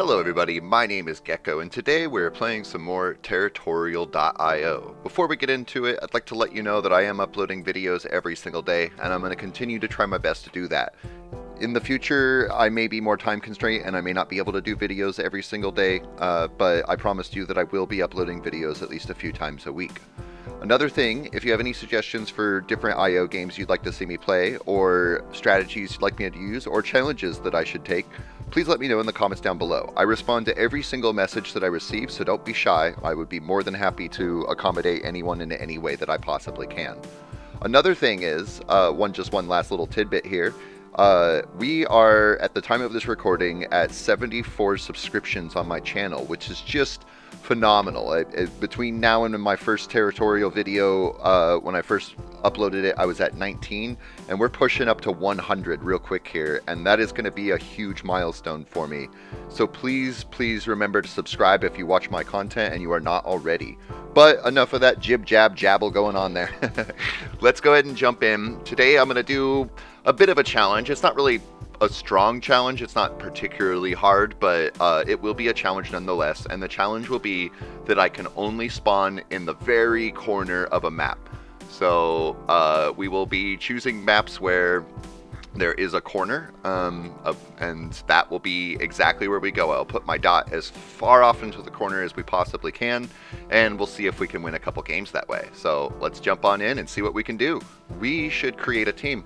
Hello everybody, my name is Gecko, and today we're playing some more Territorial.io. Before we get into it, I'd like to let you know that I am uploading videos every single day, and I'm going to continue to try my best to do that. In the future, I may be more time constrained, and I may not be able to do videos every single day, but I promised you that I will be uploading videos at least a few times a week. Another thing, if you have any suggestions for different IO games you'd like to see me play, or strategies you'd like me to use, or challenges that I should take, please let me know in the comments down below. I respond to every single message that I receive, so don't be shy. I would be more than happy to accommodate anyone in any way that I possibly can. Another thing is, one last little tidbit here. We are, at the time of this recording, at 74 subscriptions on my channel, which is just phenomenal. Between now and my first Territorial video, when I first uploaded it, I was at 19, and we're pushing up to 100 real quick here, and that is going to be a huge milestone for me. So please remember to subscribe if you watch my content and you are not already. But enough of that jabble going on there. Let's go ahead and jump in. Today I'm going to do a bit of a challenge. It's not really a strong challenge, it's not particularly hard, but it will be a challenge nonetheless, and the challenge will be that I can only spawn in the very corner of a map. So we will be choosing maps where there is a corner, and that will be exactly where we go. I'll put my dot as far off into the corner as we possibly can, and we'll see if we can win a couple games that way. So let's jump on in and see what we can do. We should create a team.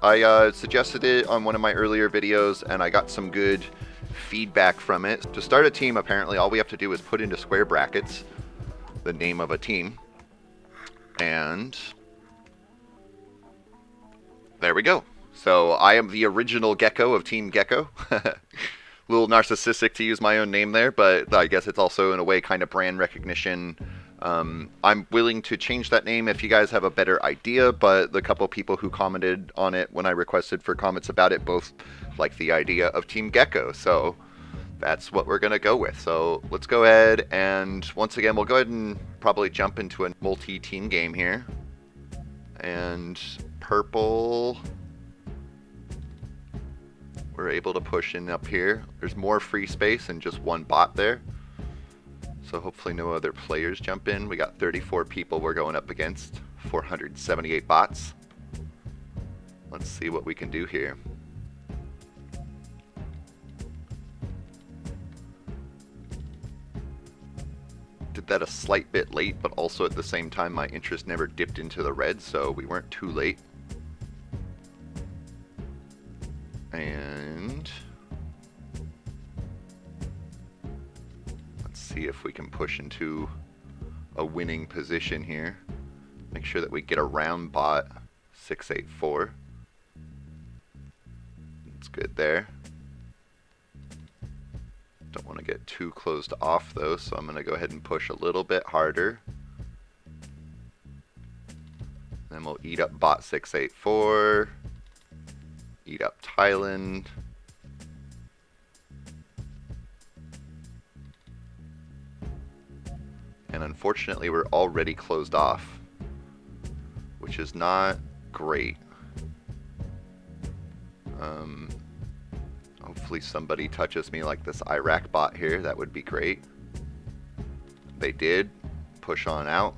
I suggested it on one of my earlier videos, and I got some good feedback from it. To start a team, apparently, all we have to do is put into square brackets the name of a team. And there we go. So I am the original Gecko of Team Gecko. A little narcissistic to use my own name there, but I guess it's also in a way kind of brand recognition. I'm willing to change that name if you guys have a better idea, but the couple people who commented on it when I requested for comments about it both like the idea of Team Gecko, so that's what we're going to go with. So let's go ahead, and once again we'll go ahead and probably jump into a multi-team game here. And purple, we're able to push in up here. There's more free space and just one bot there. So hopefully no other players jump in. We got 34 people we're going up against, 478 bots. Let's see what we can do here. Did that a slight bit late, but also at the same time my interest never dipped into the red, so we weren't too late. And see if we can push into a winning position here. Make sure that we get around bot 684. That's good there. Don't want to get too closed off though, so I'm going to go ahead and push a little bit harder. Then we'll eat up bot 684. Eat up Thailand. And unfortunately we're already closed off, which is not great. Hopefully somebody touches me like this Iraq bot here. That would be great. They did. Push on out.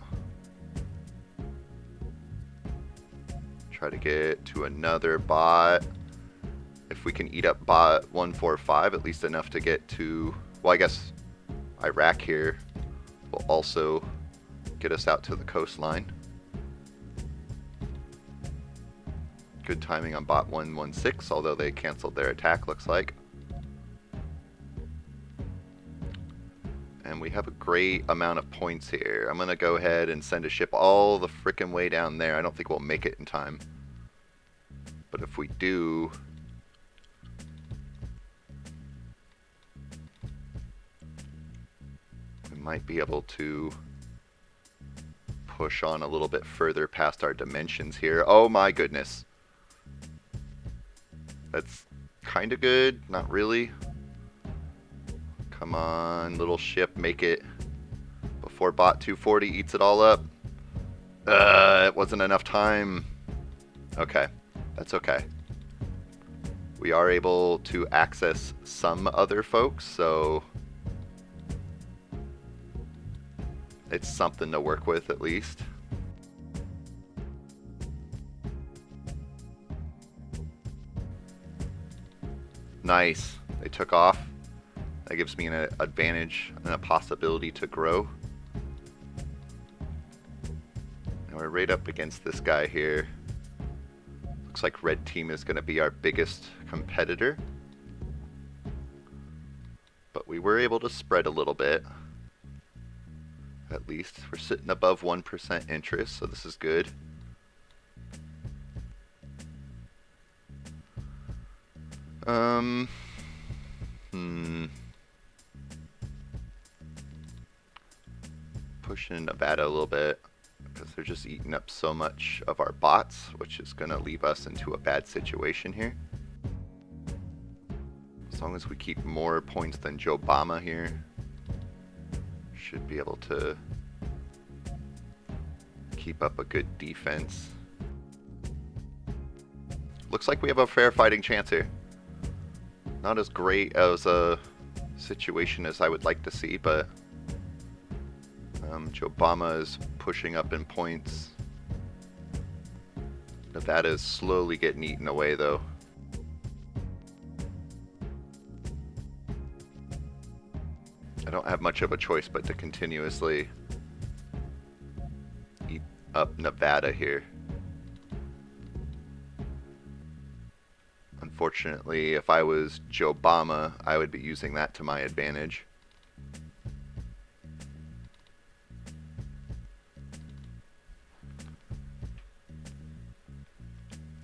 Try to get to another bot. If we can eat up bot 145, at least enough to get to, well, I guess Iraq here will also get us out to the coastline. Good timing on bot 116, although they canceled their attack, looks like. And we have a great amount of points here. I'm going to go ahead and send a ship all the frickin' way down there. I don't think we'll make it in time. But if we do, we might be able to push on a little bit further past our dimensions here. Oh my goodness. That's kind of good, not really. Come on, little ship, make it before bot 240 eats it all up. It wasn't enough time. Okay, that's okay. We are able to access some other folks, so it's something to work with at least. Nice. They took off. That gives me an advantage and a possibility to grow. And we're right up against this guy here. Looks like red team is going to be our biggest competitor. But we were able to spread a little bit. At least we're sitting above 1% interest, so this is good. Pushing Nevada a little bit because they're just eating up so much of our bots, which is going to leave us into a bad situation here. As long as we keep more points than Joe Obama here, should be able to keep up a good defense. Looks like we have a fair fighting chance here. Not as great as a situation as I would like to see, but Joe Obama is pushing up in points. Nevada is slowly getting eaten away though. I don't have much of a choice but to continuously eat up Nevada here. Unfortunately, if I was Joe Obama, I would be using that to my advantage.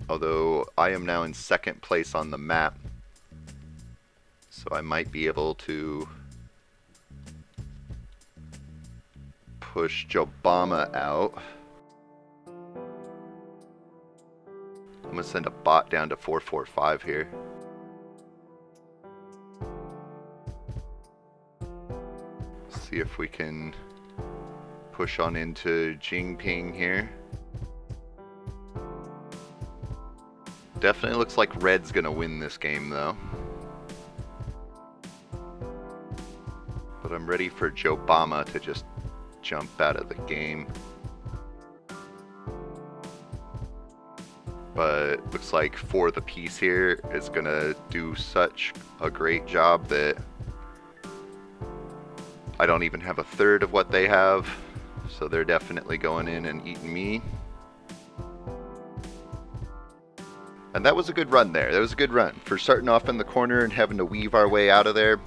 Although I am now in second place on the map, so I might be able to push Joe Obama out. I'm going to send a bot down to 445 here. See if we can push on into Jinping here. Definitely looks like red's going to win this game though. But I'm ready for Joe Obama to just jump out of the game. But looks like For the Peace here is gonna do such a great job that I don't even have a third of what they have, so they're definitely going in and eating me. And that was a good run there. That was a good run for starting off in the corner and having to weave our way out of there.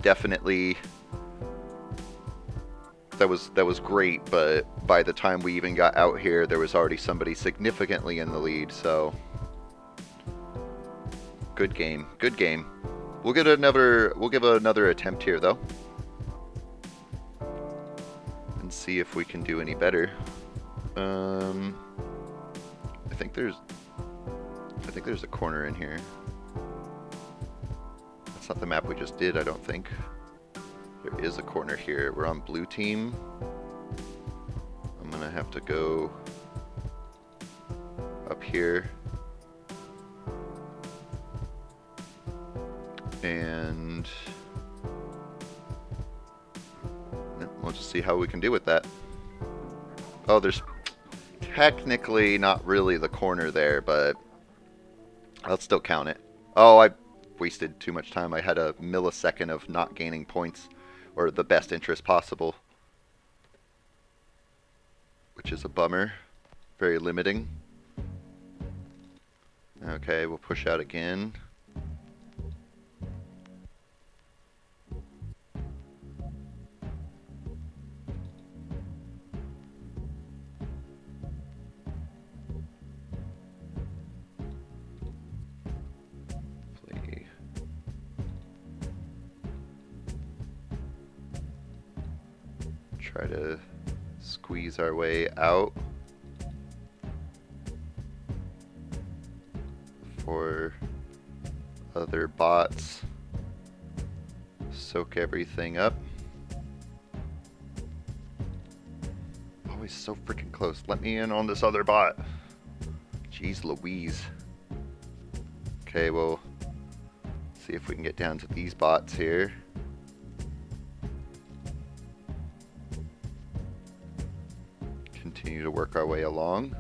Definitely that was great, but by the time we even got out here, there was already somebody significantly in the lead, so good game, good game. We'll give another attempt here though, and see if we can do any better. I think there's a corner in here. That's not the map we just did, I don't think. There is a corner here. We're on blue team. I'm gonna have to go up here. And we'll just see how we can do with that. Oh, there's technically not really the corner there, but I'll still count it. Oh, I wasted too much time. I had a millisecond of not gaining points, or the best interest possible, which is a bummer. Very limiting. Okay, we'll push out again. Try to squeeze our way out for other bots. Soak everything up. Always so freaking close. Let me in on this other bot. Jeez Louise. Okay, we'll see if we can get down to these bots here. Continue to work our way along.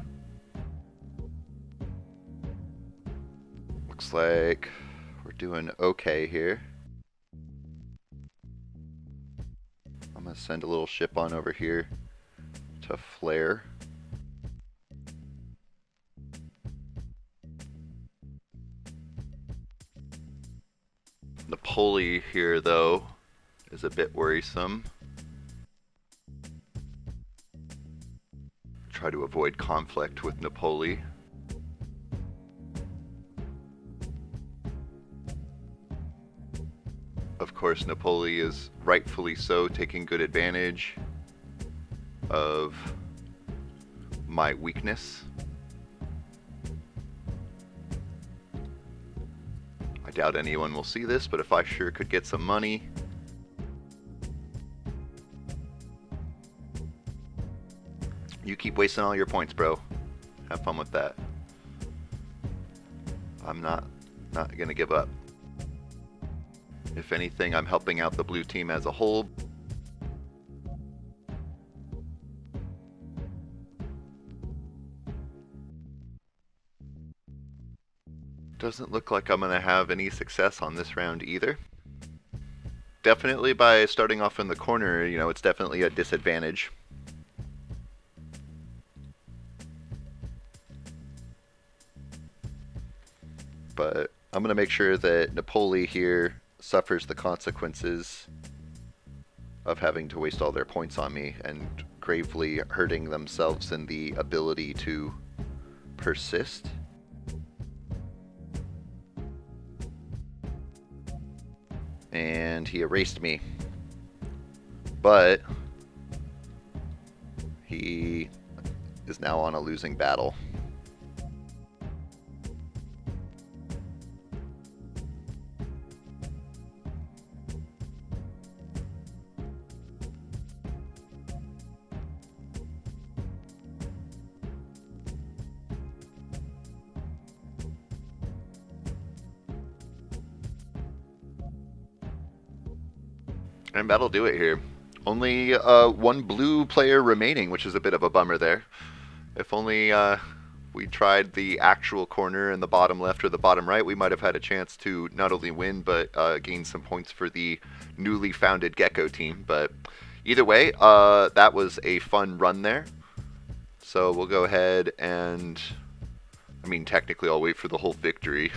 Looks like we're doing okay here. I'm going to send a little ship on over here to flare. Napoli here, though, is a bit worrisome. Try to avoid conflict with Napoli. Of course, Napoli is rightfully so taking good advantage of my weakness. I doubt anyone will see this, but if I sure could get some money. You keep wasting all your points, bro. Have fun with that. I'm not gonna give up. If anything, I'm helping out the blue team as a whole. Doesn't look like I'm gonna have any success on this round either. Definitely by starting off in the corner, you know, it's definitely a disadvantage. But I'm gonna make sure that Napoli here suffers the consequences of having to waste all their points on me and gravely hurting themselves in the ability to persist. And he erased me. But he is now on a losing battle. And that'll do it here. Only one blue player remaining, which is a bit of a bummer there. If only we tried the actual corner in the bottom left or the bottom right, we might have had a chance to not only win, but gain some points for the newly founded Geko team. But either way, that was a fun run there. So we'll go ahead and... I mean, technically I'll wait for the whole victory.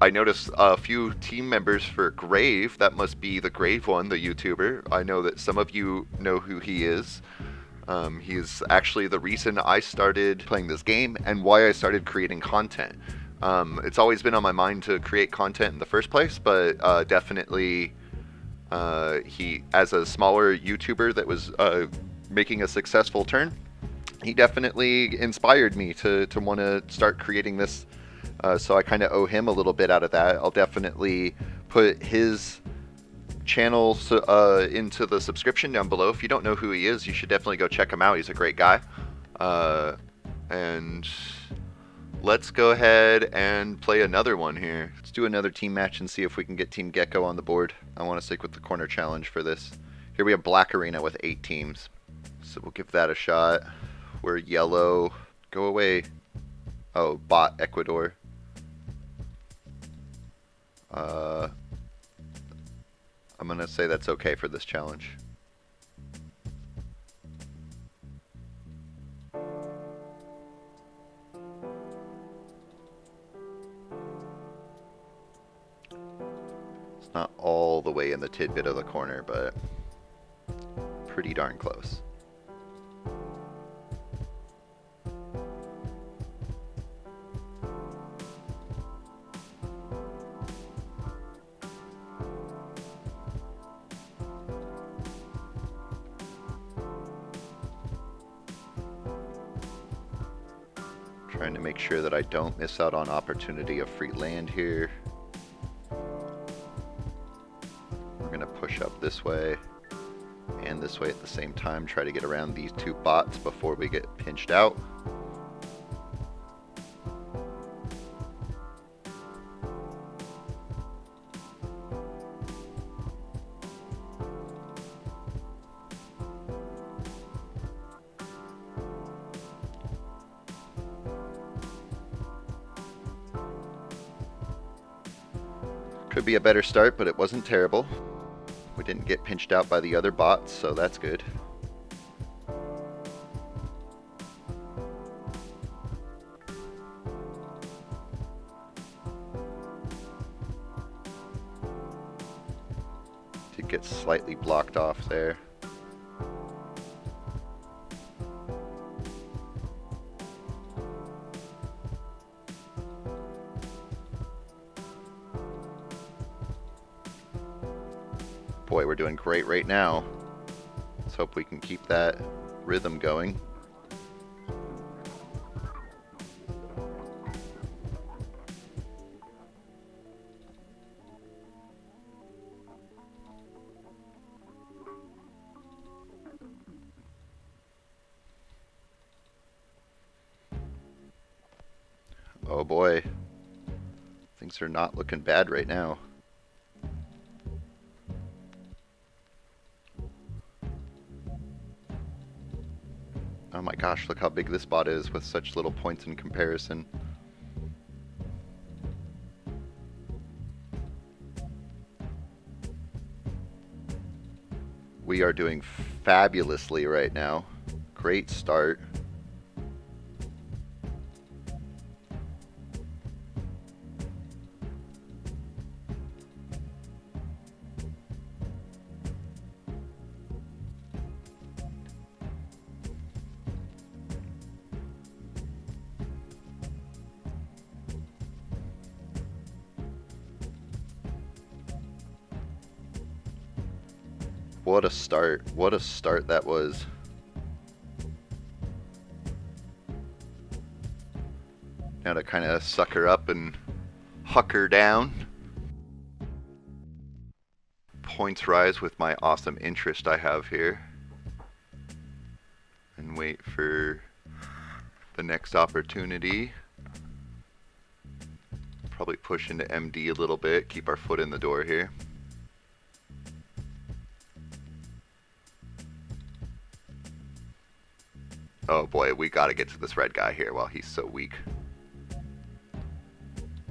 I noticed a few team members for Grave. That must be TheGraveOne, the YouTuber. I know that some of you know who he is. He's actually the reason I started playing this game and why I started creating content. It's always been on my mind to create content in the first place, but definitely he, as a smaller YouTuber that was making a successful turn, he definitely inspired me to want to start creating this. So I kind of owe him a little bit out of that. I'll definitely put his channel into the subscription down below. If you don't know who he is, you should definitely go check him out. He's a great guy. And let's go ahead and play another one here. Let's do another team match and see if we can get Team Geko on the board. I want to stick with the corner challenge for this. Here we have Black Arena with 8 teams. So we'll give that a shot. We're yellow. Go away. Oh, bot Ecuador. I'm going to say that's okay for this challenge. It's not all the way in the tidbit of the corner, but pretty darn close. Trying to make sure that I don't miss out on opportunity of free land here. We're going to push up this way and this way at the same time, try to get around these two bots before we get pinched out. Could be a better start, but it wasn't terrible. We didn't get pinched out by the other bots, so that's good. Did get slightly blocked off there. Boy, we're doing great right now. Let's hope we can keep that rhythm going. Oh boy, things are not looking bad right now. Oh my gosh, look how big this bot is with such little points in comparison. We are doing fabulously right now. Great start. What a start. What a start that was. Now to kind of suck her up and huck her down. Points rise with my awesome interest I have here. And wait for the next opportunity. Probably push into MD a little bit, keep our foot in the door here. Oh boy, we gotta get to this red guy here while he's so weak.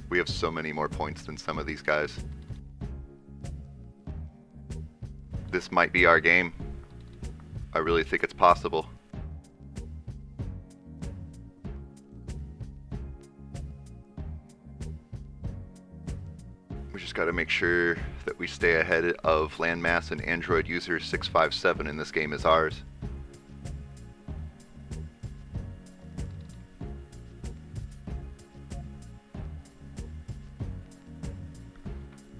We have so many more points than some of these guys. This might be our game. I really think it's possible. We just gotta make sure that we stay ahead of landmass and Android user 657 and this game is ours.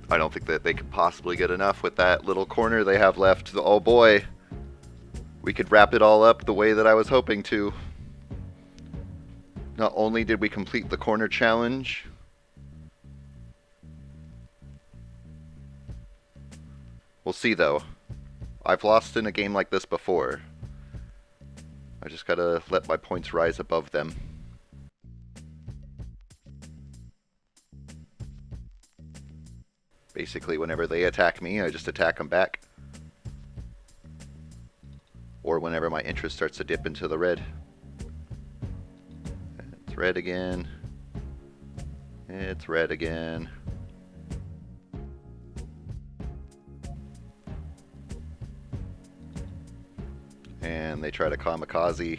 I don't think that they could possibly get enough with that little corner they have left. Oh boy, we could wrap it all up the way that I was hoping to. Not only did we complete the corner challenge, we'll see though. I've lost in a game like this before. I just gotta let my points rise above them. Basically, whenever they attack me, I just attack them back. Or whenever my interest starts to dip into the red. It's red again. It's red again. And they try to kamikaze.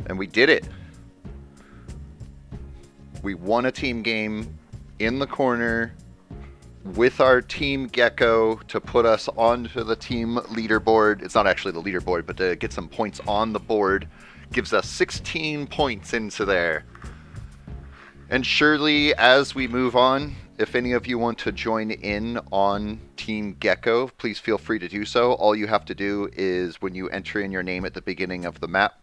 And we did it. We won a team game in the corner with our team Geko to put us onto the team leaderboard. It's not actually the leaderboard, but to get some points on the board. Gives us 16 points into there. And surely, as we move on, if any of you want to join in on Team Geko, please feel free to do so. All you have to do is when you enter in your name at the beginning of the map,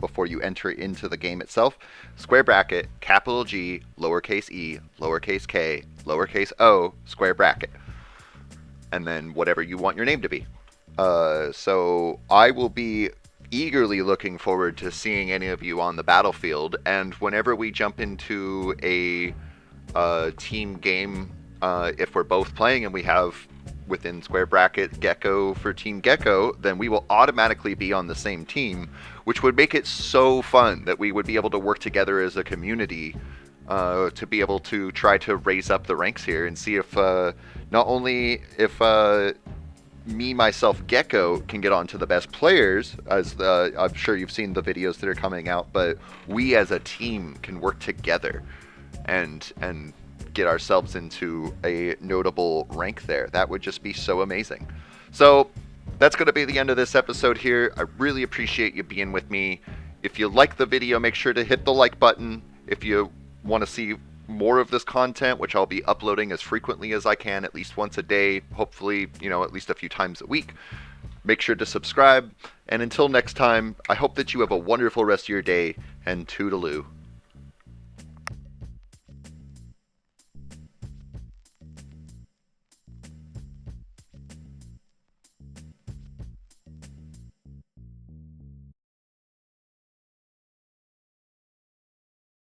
before you enter into the game itself, square bracket, capital G, lowercase e, lowercase k, lowercase o, square bracket. And then whatever you want your name to be. So I will be eagerly looking forward to seeing any of you on the battlefield. And whenever we jump into a team game, if we're both playing and we within square bracket Geko for Team Gecko, then we will automatically be on the same team, which would make it so fun that we would be able to work together as a community to be able to try to raise up the ranks here and see if not only if me, myself, Gecko can get on to the best players, as I'm sure you've seen the videos that are coming out, but we as a team can work together and get ourselves into a notable rank there. That would just be so amazing. So that's going to be the end of this episode here. I really appreciate you being with me. If you like the video, make sure to hit the like button. If you want to see more of this content, which I'll be uploading as frequently as I can, at least once a day, hopefully, at least a few times a week, make sure to subscribe. And until next time, I hope that you have a wonderful rest of your day, and toodaloo.